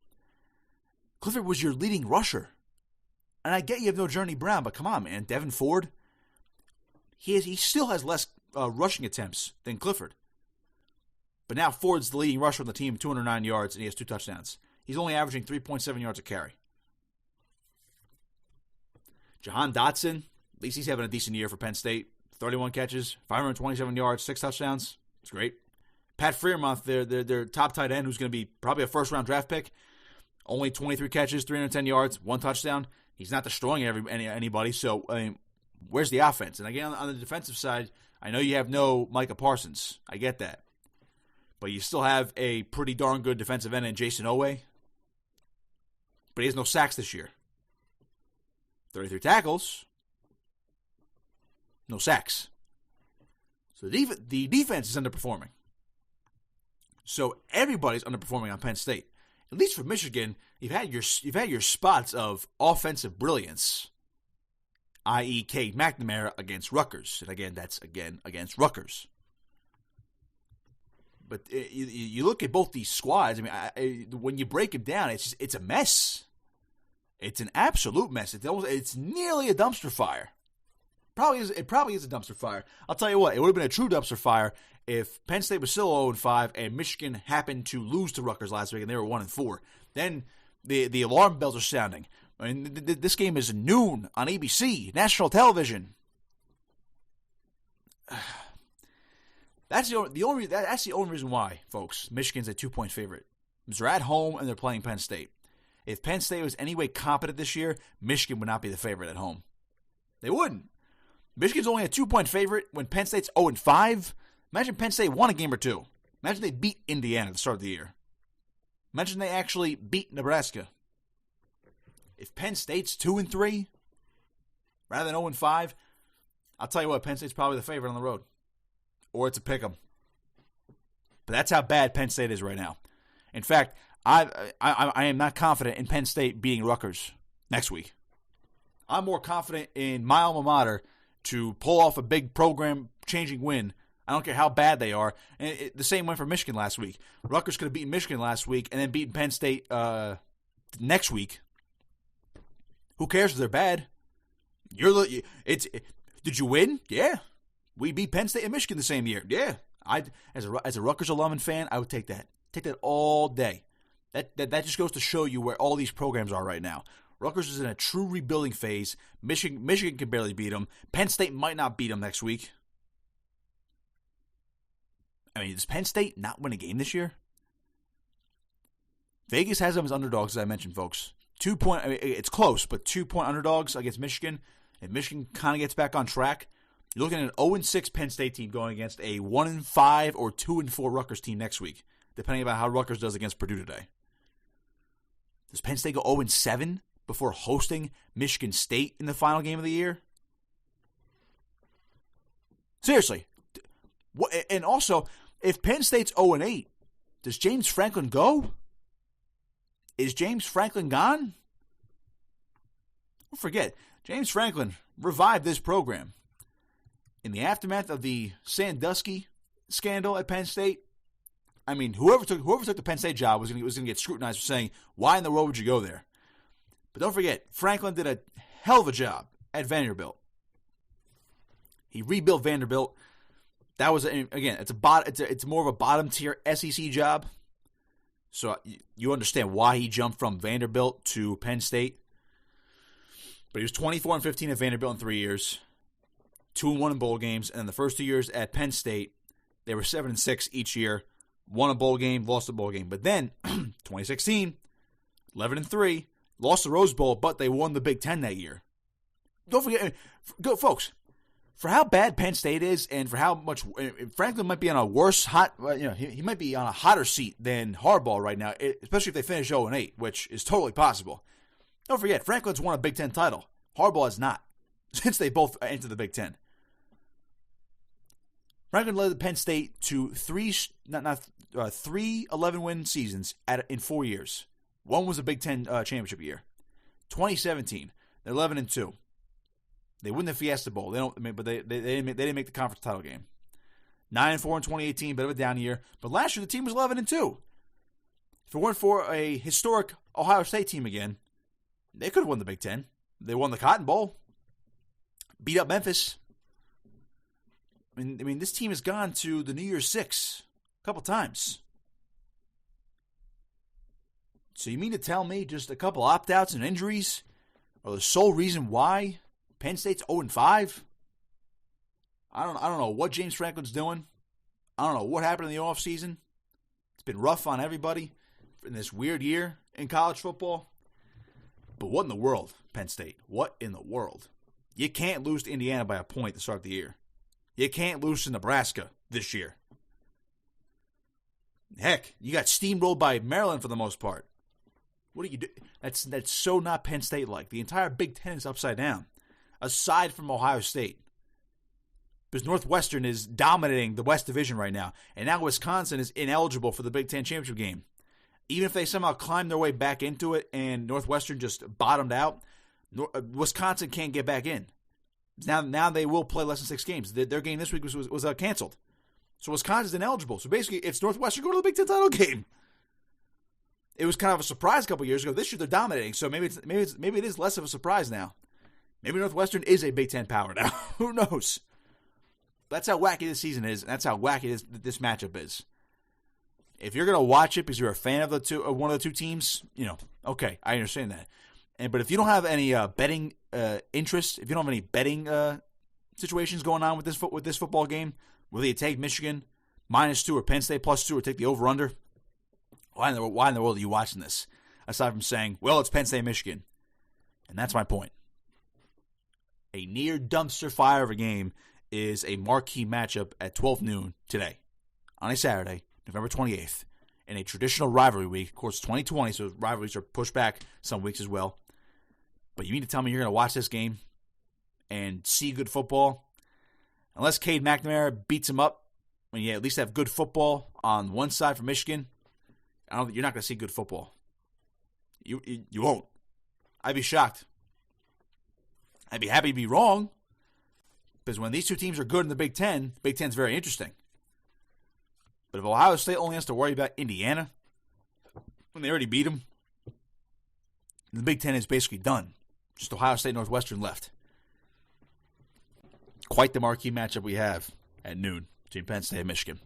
Clifford was your leading rusher. And I get you have no Journey Brown, but come on, man. Devin Ford, he still has less rushing attempts than Clifford. But now Ford's the leading rusher on the team, 209 yards, and he has 2 touchdowns. He's only averaging 3.7 yards a carry. Jahan Dotson, at least he's having a decent year for Penn State. 31 catches, 527 yards, 6 touchdowns. It's great. Pat Freiermuth, their top tight end, who's going to be probably a first-round draft pick. Only 23 catches, 310 yards, 1 touchdown. He's not destroying anybody, so where's the offense? And again, on the defensive side, I know you have no Micah Parsons. I get that. But you still have a pretty darn good defensive end in Jason Owe. But he has no sacks this year. 33 tackles. No sacks. So the defense is underperforming. So everybody's underperforming on Penn State. At least for Michigan, you've had your spots of offensive brilliance, i.e. Cade McNamara against Rutgers. And again, that's against Rutgers. But you look at both these squads. I mean, when you break them down, it's a mess. It's an absolute mess. It's nearly a dumpster fire. It probably is a dumpster fire. I'll tell you what, it would have been a true dumpster fire if Penn State was still 0-5 and Michigan happened to lose to Rutgers last week and they were 1-4. Then the alarm bells are sounding. I mean, this game is noon on ABC, national television. That's the only reason why, folks, Michigan's a 2-point favorite. Because they're at home and they're playing Penn State. If Penn State was any way competent this year, Michigan would not be the favorite at home. They wouldn't. Michigan's only a 2-point favorite when Penn State's 0-5. Imagine Penn State won a game or two. Imagine they beat Indiana at the start of the year. Imagine they actually beat Nebraska. If Penn State's 2-3 rather than 0-5, I'll tell you what, Penn State's probably the favorite on the road. Or it's a pick'em. But that's how bad Penn State is right now. In fact, I am not confident in Penn State beating Rutgers next week. I'm more confident in my alma mater to pull off a big program-changing win. I don't care how bad they are. And the same went for Michigan last week. Rutgers could have beaten Michigan last week and then beaten Penn State next week. Who cares if they're bad? Did you win? Yeah. We beat Penn State and Michigan the same year. Yeah. As a Rutgers alum and fan, I would take that. Take that all day. That just goes to show you where all these programs are right now. Rutgers is in a true rebuilding phase. Michigan can barely beat them. Penn State might not beat them next week. I mean, does Penn State not win a game this year? Vegas has them as underdogs, as I mentioned, folks. 2-point. I mean, it's close, but 2-point underdogs against Michigan. If Michigan kind of gets back on track, you're looking at an 0-6 Penn State team going against a 1-5 or 2-4 Rutgers team next week, depending on how Rutgers does against Purdue today. Does Penn State go 0-7 before hosting Michigan State in the final game of the year? Seriously. And also, if Penn State's 0-8, Does James Franklin go? Is James Franklin gone? Don't forget, James Franklin revived this program. In the aftermath of the Sandusky scandal at Penn State, I mean, whoever took the Penn State job was going to get scrutinized for saying, why in the world would you go there? But don't forget, Franklin did a hell of a job at Vanderbilt. He rebuilt Vanderbilt. That was, again, it's more of a bottom-tier SEC job. So you understand why he jumped from Vanderbilt to Penn State. But he was 24-15 at Vanderbilt in 3 years, 2-1 in bowl games, and in the first 2 years at Penn State, they were 7-6 each year. Won a bowl game, lost a bowl game. But then, 2016, 11-3, lost the Rose Bowl, but they won the Big Ten that year. Don't forget, folks, for how bad Penn State is, and for how much Franklin might be on a worse he might be on a hotter seat than Harbaugh right now, especially if they finish 0-8, which is totally possible. Don't forget, Franklin's won a Big Ten title. Harbaugh has not, since they both entered the Big Ten. Franklin led Penn State to three 11-win seasons in 4 years. One was a Big Ten championship year. 2017, they're 11-2. They win the Fiesta Bowl. They didn't make the conference title game. 9-4 in 2018, bit of a down year. But last year the team was 11-2. If it weren't for a historic Ohio State team again, they could have won the Big Ten. They won the Cotton Bowl. Beat up Memphis. I mean, this team has gone to the New Year's Six a couple times. So you mean to tell me just a couple opt-outs and injuries are the sole reason why Penn State's 0-5? I don't know what James Franklin's doing. I don't know what happened in the offseason. It's been rough on everybody in this weird year in college football. But what in the world, Penn State? What in the world? You can't lose to Indiana by a point to start the year. You can't lose to Nebraska this year. Heck, you got steamrolled by Maryland for the most part. What do you do? That's so not Penn State-like. The entire Big Ten is upside down, aside from Ohio State. Because Northwestern is dominating the West Division right now, and now Wisconsin is ineligible for the Big Ten championship game. Even if they somehow climb their way back into it and Northwestern just bottomed out, Wisconsin can't get back in. Now they will play less than 6 games. Their game this week was canceled. So Wisconsin's ineligible. So basically, it's Northwestern going to the Big Ten title game. It was kind of a surprise a couple years ago. This year they're dominating, so maybe it is less of a surprise now. Maybe Northwestern is a Big Ten power now. Who knows? That's how wacky this season is, and that's how wacky this matchup is. If you're going to watch it because you're a fan of one of the two teams, okay, I understand that. But if you don't have any betting interest, if you don't have any betting situations going on with this football game, whether you take Michigan -2 or Penn State +2 or take the over/under, why in the world are you watching this? Aside from saying, well, it's Penn State, Michigan. And that's my point. A near dumpster fire of a game is a marquee matchup at 12 noon today on a Saturday, November 28th, in a traditional rivalry week. Of course, 2020, so rivalries are pushed back some weeks as well. But you mean to tell me you're going to watch this game and see good football? Unless Cade McNamara beats him up, when you at least have good football on one side for Michigan, you're not going to see good football. You won't. I'd be shocked. I'd be happy to be wrong, because when these two teams are good in the Big Ten's very interesting. But if Ohio State only has to worry about Indiana, when they already beat them, the Big Ten is basically done. Just Ohio State, Northwestern left. Quite the marquee matchup we have at noon between Penn State and Michigan.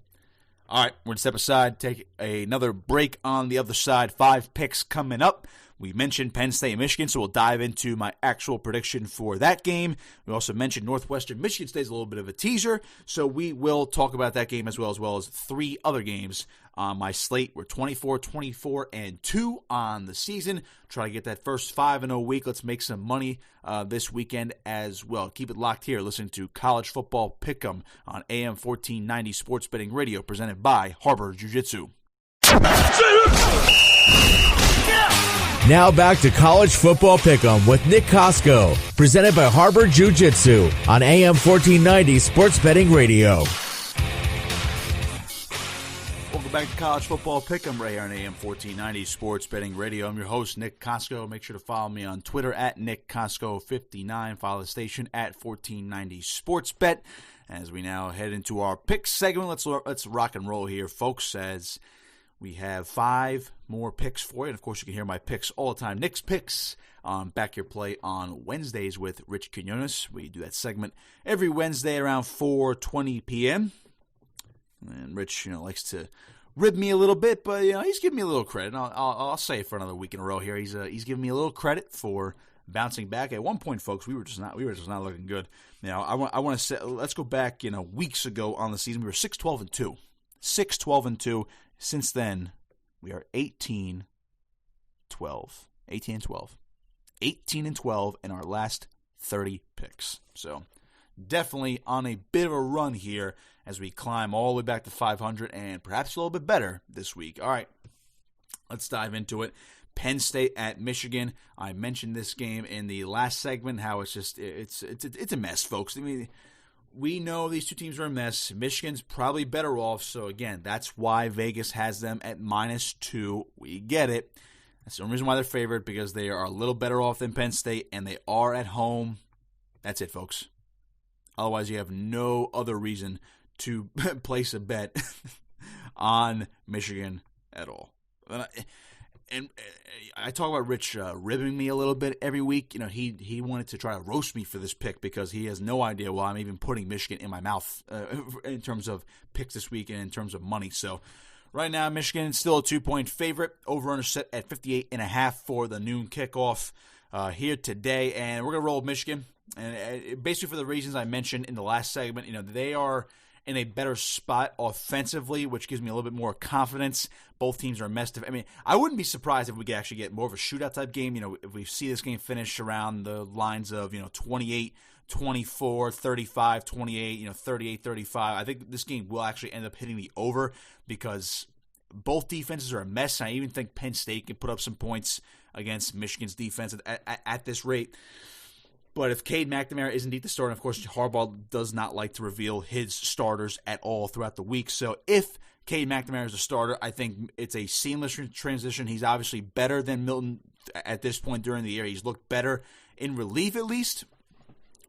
All right, we're going to step aside, take another break on the other side. 5 picks coming up. We mentioned Penn State and Michigan, so we'll dive into my actual prediction for that game. We also mentioned Northwestern. Michigan State's a little bit of a teaser, so we will talk about that game as well as 3 other games on my slate. We're 24-2 on the season. Try to get that first 5-0 week. Let's make some money this weekend as well. Keep it locked here. Listening to College Football Pick'em on AM 1490 Sports Betting Radio, presented by Harbor Jiu-Jitsu. Now back to College Football Pick'em with Nick Kosko, presented by Harbor Jiu-Jitsu on AM 1490 Sports Betting Radio. Welcome back to College Football Pick'em right here on AM 1490 Sports Betting Radio. I'm your host, Nick Kosko. Make sure to follow me on Twitter at NickKosko59. Follow the station at 1490 Sports Bet. As we now head into our pick segment, let's rock and roll here, folks, as we have 5 more picks for you. And, of course, you can hear my picks all the time. Nick's Picks on Back Your Play on Wednesdays with Rich Quinones. We do that segment every Wednesday around 4:20 p.m., and Rich, likes to rib me a little bit, but he's giving me a little credit. I'll say it for another week in a row here. He's giving me a little credit for bouncing back. At one point, folks, we were just not looking good. I want to say, let's go back. Weeks ago on the season, we were 6-12-2. 6-12-2. Since then, we are 18-12. 18-12. 18-12 in our last 30 picks. So definitely on a bit of a run here as we climb all the way back to 500 and perhaps a little bit better this week. All right, let's dive into it. Penn State at Michigan. I mentioned this game in the last segment, how it's a mess, folks. I mean, we know these two teams are a mess. Michigan's probably better off, so again, that's why Vegas has them at -2. We get it. That's the only reason why they're favored, because they are a little better off than Penn State, and they are at home. That's it, folks. Otherwise, you have no other reason to place a bet on Michigan at all. And I talk about Rich ribbing me a little bit every week. He wanted to try to roast me for this pick because he has no idea why I'm even putting Michigan in my mouth in terms of picks this week and in terms of money. So right now, Michigan is still a 2-point favorite. Over-under set at 58.5 for the noon kickoff here today. And we're going to roll with Michigan. And basically for the reasons I mentioned in the last segment, they are in a better spot offensively, which gives me a little bit more confidence. Both teams are messed up. I mean, I wouldn't be surprised if we could actually get more of a shootout type game. If we see this game finish around the lines of, 28, 24, 35, 28, 38, 35. I think this game will actually end up hitting the over because both defenses are a mess. I even think Penn State can put up some points against Michigan's defense at this rate. But if Cade McNamara is indeed the starter, and of course Harbaugh does not like to reveal his starters at all throughout the week. So if Cade McNamara is the starter, I think it's a seamless transition. He's obviously better than Milton at this point during the year. He's looked better in relief, at least,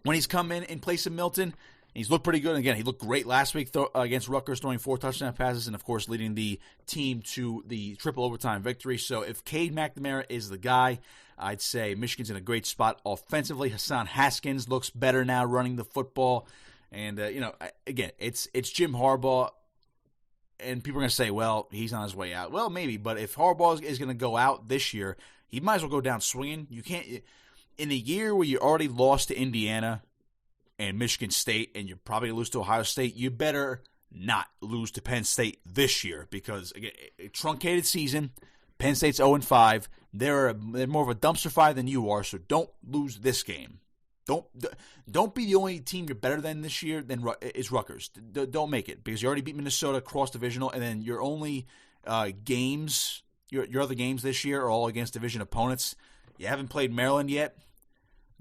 when he's come in place of Milton. He's looked pretty good. Again, he looked great last week against Rutgers, throwing 4 touchdown passes and, of course, leading the team to the triple overtime victory. So if Cade McNamara is the guy, I'd say Michigan's in a great spot offensively. Hassan Haskins looks better now running the football. And, again, it's Jim Harbaugh. And people are going to say, well, he's on his way out. Well, maybe. But if Harbaugh is going to go out this year, he might as well go down swinging. You can't – in a year where you already lost to Indiana and Michigan State and you're probably going to lose to Ohio State, you better not lose to Penn State this year because, again, a truncated season. Penn State's 0-5. They're more of a dumpster fire than you are, so don't lose this game. Don't be the only team you're better than this year is Rutgers. Don't make it because you already beat Minnesota cross-divisional, and then your only games, your other games this year are all against division opponents. You haven't played Maryland yet.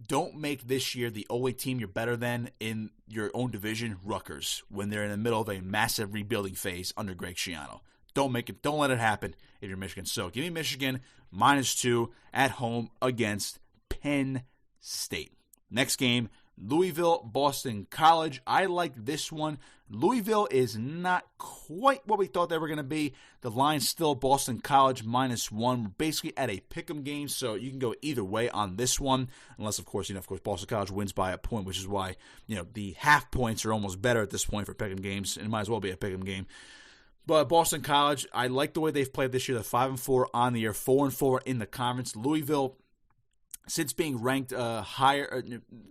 Don't make this year the only team you're better than in your own division, Rutgers, when they're in the middle of a massive rebuilding phase under Greg Schiano. Don't make it. Don't let it happen if you're Michigan. So give me Michigan -2 at home against Penn State. Next game, Louisville, Boston College. I like this one. Louisville is not quite what we thought they were going to be. The line's still Boston College -1. We're basically at a pick'em game, so you can go either way on this one, unless, of course, Boston College wins by a point, which is why, the half points are almost better at this point for pick'em games, and it might as well be a pick'em game. But Boston College, I like the way they've played this year. They're 5-4 on the year, 4-4 in the conference. Louisville, since being ranked higher,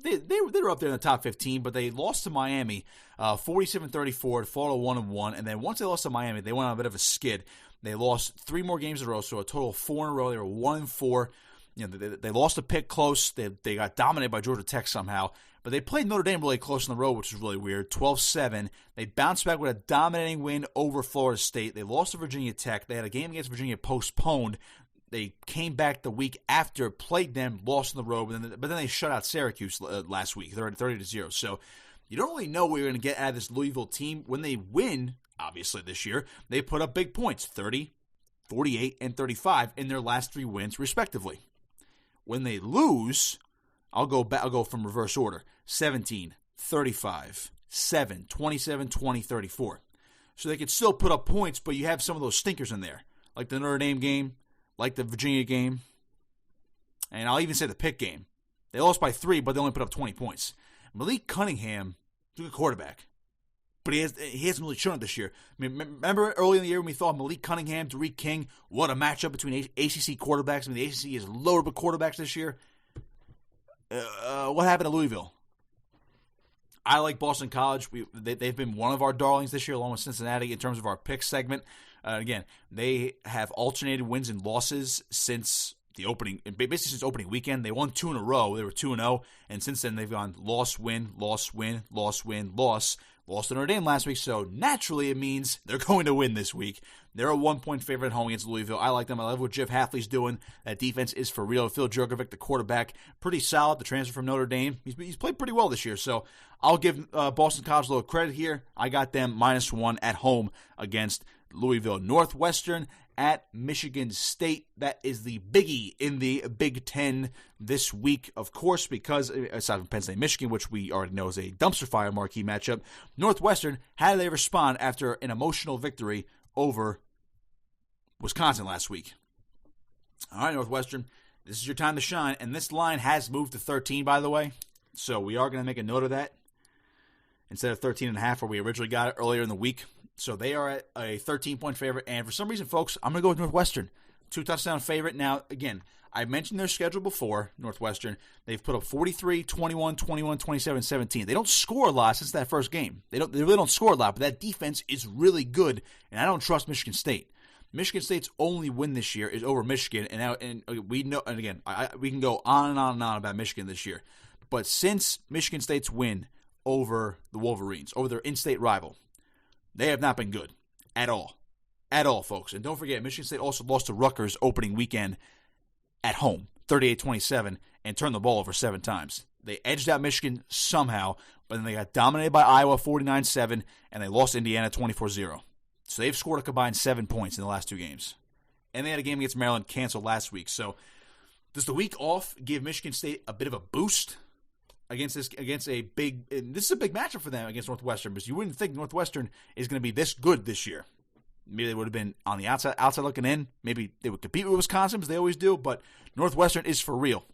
they were up there in the top 15, but they lost to Miami 47-34, fall to 1-1. And then once they lost to Miami, they went on a bit of a skid. They lost 3 more games in a row, so a total of 4 in a row. They were 1-4. They lost a pick close. They got dominated by Georgia Tech somehow. But they played Notre Dame really close on the road, which is really weird, 12-7. They bounced back with a dominating win over Florida State. They lost to Virginia Tech. They had a game against Virginia postponed. They came back the week after, played them, lost on the road, but then they shut out Syracuse last week. They're at 30-0. So you don't really know what you're going to get out of this Louisville team. When they win, obviously, this year. They put up big points, 30, 48, and 35 in their last 3 wins, respectively. When they lose, I'll go from reverse order. 17, 35, 7, 27, 20, 34. So they can still put up points, but you have some of those stinkers in there, like the Notre Dame game, like the Virginia game, and I'll even say the Pitt game. They lost by 3, but they only put up 20 points. Malik Cunningham is a good quarterback, but he hasn't really shown it this year. I mean, remember early in the year when we thought Malik Cunningham, Tariq King, what a matchup between ACC quarterbacks. I mean, the ACC is loaded with quarterbacks this year. What happened to Louisville? I like Boston College. They've been one of our darlings this year, along with Cincinnati, in terms of our pick segment. Again, they have alternated wins and losses since basically since opening weekend. They won 2 in a row. They were 2-0, and since then they've gone loss, win, loss, win, loss, win, loss. Lost to Notre Dame last week, so naturally it means they're going to win this week. They're a 1-point favorite at home against Louisville. I like them. I love what Jeff Hafley's doing. That defense is for real. Phil Jurkovic, the quarterback, pretty solid. The transfer from Notre Dame, he's played pretty well this year, so I'll give Boston College a little credit here. I got them -1 at home against Louisville. Northwestern at Michigan State. That is the biggie in the Big Ten this week, of course, because aside from Penn State, Michigan, which we already know is a dumpster fire marquee matchup, Northwestern, how do they respond after an emotional victory over Wisconsin last week? All right, Northwestern, this is your time to shine, and this line has moved to 13, by the way, so we are going to make a note of that instead of 13.5 where we originally got it earlier in the week. So they are at a 13-point favorite, and for some reason, folks, I'm going to go with Northwestern. 2-touchdown favorite. Now, again, I mentioned their schedule before, Northwestern. They've put up 43, 21, 21, 27, 17. They don't score a lot since that first game. They really don't score a lot, but that defense is really good, and I don't trust Michigan State. Michigan State's only win this year is over Michigan, and we know, and again, we can go on and on and on about Michigan this year. But since Michigan State's win over the Wolverines, over their in-state rival, they have not been good at all. At all, folks. And don't forget, Michigan State also lost to Rutgers opening weekend at home, 38-27, and turned the ball over 7 times. They edged out Michigan somehow, but then they got dominated by Iowa 49-7, and they lost Indiana 24-0. So they've scored a combined 7 points in the last 2 games. And they had a game against Maryland canceled last week. So does the week off give Michigan State a bit of a boost against a big, and this is a big matchup for them against Northwestern, because you wouldn't think Northwestern is going to be this good this year. Maybe they would have been on the outside looking in. Maybe they would compete with Wisconsin, as they always do, but Northwestern is for real.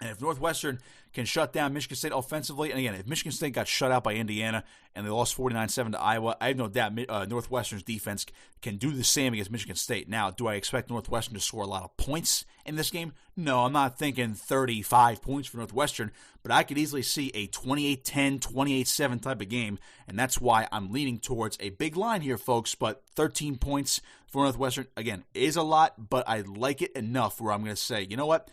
And if Northwestern can shut down Michigan State offensively, and again, if Michigan State got shut out by Indiana and they lost 49-7 to Iowa, I have no doubt Northwestern's defense can do the same against Michigan State. Now, do I expect Northwestern to score a lot of points in this game? No, I'm not thinking 35 points for Northwestern, but I could easily see a 28-10, 28-7 type of game, and that's why I'm leaning towards a big line here, folks, but 13 points for Northwestern, again, is a lot, but I like it enough where I'm going to say, you know what?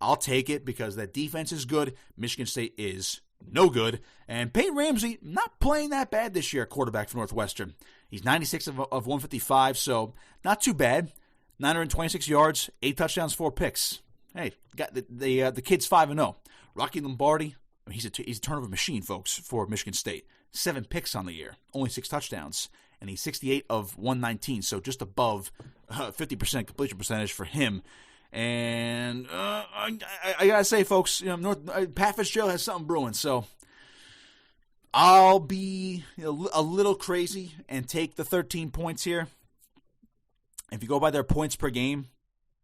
I'll take it because that defense is good. Michigan State is no good. And Peyton Ramsey not playing that bad this year, quarterback for Northwestern. He's 96 of 155, so not too bad. 926 yards, 8 touchdowns, 4 picks. Hey, got the kid's 5-0. Rocky Lombardi, he's a turnover machine, folks, for Michigan State. 7 picks on the year, only 6 touchdowns. And he's 68 of 119, so just above 50% completion percentage for him. And I gotta say, folks, Pat Fitzgerald has something brewing. So I'll be a little crazy and take the 13 points here. If you go by their points per game,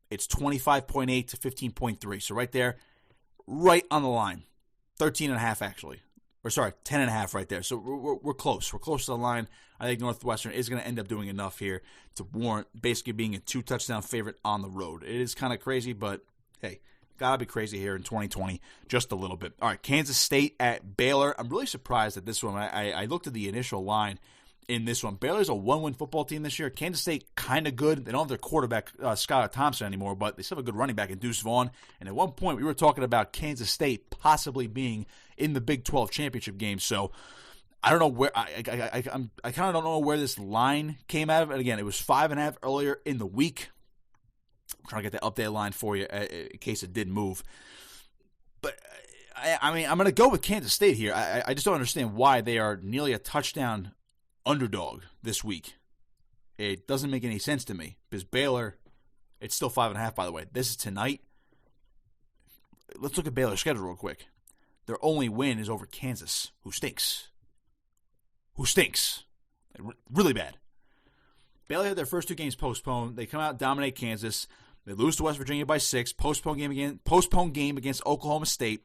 it's 25.8 to 15.3. So right there, right on the line, 13.5 actually. Or sorry, 10.5 right there. So we're close. We're close to the line. I think Northwestern is going to end up doing enough here to warrant basically being a 2-touchdown favorite on the road. It is kind of crazy, but hey, got to be crazy here in 2020 just a little bit. All right, Kansas State at Baylor. I'm really surprised at this one. I looked at the initial line in this one. Baylor's a 1-win football team this year. Kansas State kind of good. They don't have their quarterback, Skylar Thompson, anymore, but they still have a good running back in Deuce Vaughn. And at one point, we were talking about Kansas State possibly being in the Big 12 championship game. So I don't know where I kind of don't know where this line came out of. And again, it was 5.5 earlier in the week. I'm trying to get the updated line for you in case it did move. But I mean, I'm going to go with Kansas State here. I just don't understand why they are nearly a touchdown underdog this week. It doesn't make any sense to me because Baylor, it's still 5.5, by the way. This is tonight. Let's look at Baylor's schedule real quick. Their only win is over Kansas, who stinks. Really bad. Baylor had their first 2 games postponed. They come out and dominate Kansas. They lose to West Virginia by 6. Postponed game against Oklahoma State.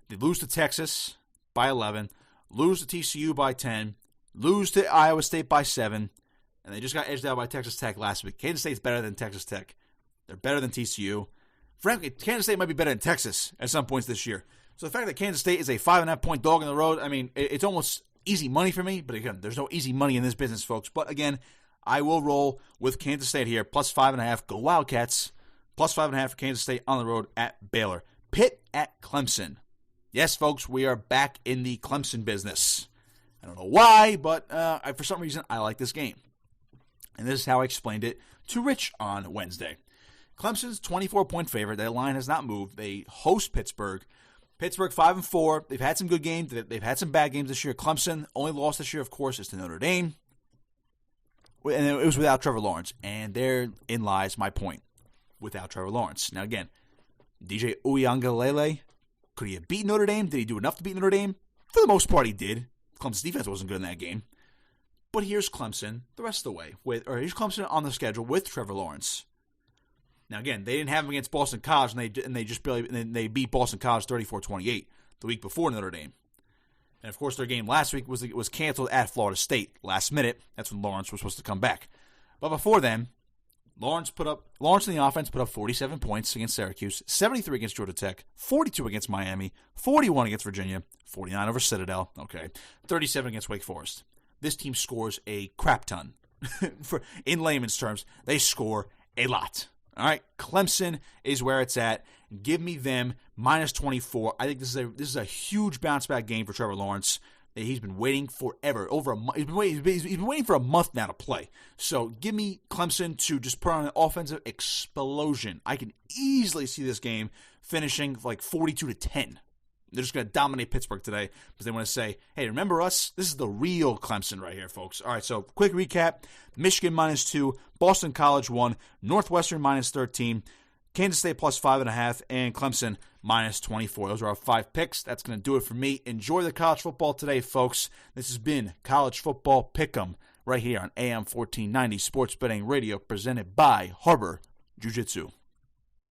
They lose to Texas by 11. Lose to TCU by 10. Lose to Iowa State by 7. And they just got edged out by Texas Tech last week. Kansas State's better than Texas Tech. They're better than TCU. Frankly, Kansas State might be better than Texas at some points this year. So the fact that Kansas State is a 5.5-point dog on the road, I mean, it's almost easy money for me. But again, there's no easy money in this business, folks. But again, I will roll with Kansas State here. Plus 5.5. Go Wildcats. Plus 5.5 for Kansas State on the road at Baylor. Pitt at Clemson. Yes, folks, we are back in the Clemson business. I don't know why, but for some reason, I like this game. And this is how I explained it to Rich on Wednesday. Clemson's 24-point favorite. That line has not moved. They host Pittsburgh. Pittsburgh 5-4. They've had some good games. They've had some bad games this year. Clemson, only loss this year, of course, is to Notre Dame. And it was without Trevor Lawrence. And therein lies my point. Without Trevor Lawrence. Now, again, DJ Uiagalelei, could he have beaten Notre Dame? Did he do enough to beat Notre Dame? For the most part, he did. Clemson's defense wasn't good in that game. But here's Clemson the rest of the way. Here's Clemson on the schedule with Trevor Lawrence. Now, again, they didn't have him against Boston College, and they beat Boston College 34-28 the week before Notre Dame. And, of course, their game last week was canceled at Florida State last minute. That's when Lawrence was supposed to come back. But before then, Lawrence in the offense put up 47 points against Syracuse, 73 against Georgia Tech, 42 against Miami, 41 against Virginia, 49 over Citadel, 37 against Wake Forest. This team scores a crap ton. In layman's terms, they score a lot. All right, Clemson is where it's at. Give me them minus 24. I think this is a huge bounce back game for Trevor Lawrence. He's been waiting forever. He's been waiting for a month now to play. So give me Clemson to just put on an offensive explosion. I can easily see this game finishing like 42-10. They're just going to dominate Pittsburgh today because they want to say, hey, remember us? This is the real Clemson right here, folks. All right, so quick recap. Michigan minus 2, Boston College 1, Northwestern minus 13, Kansas State plus 5.5, and Clemson minus 24. Those are our 5 picks. That's going to do it for me. Enjoy the college football today, folks. This has been College Football Pick'em right here on AM 1490 Sports Betting Radio presented by Harbor Jiu-Jitsu.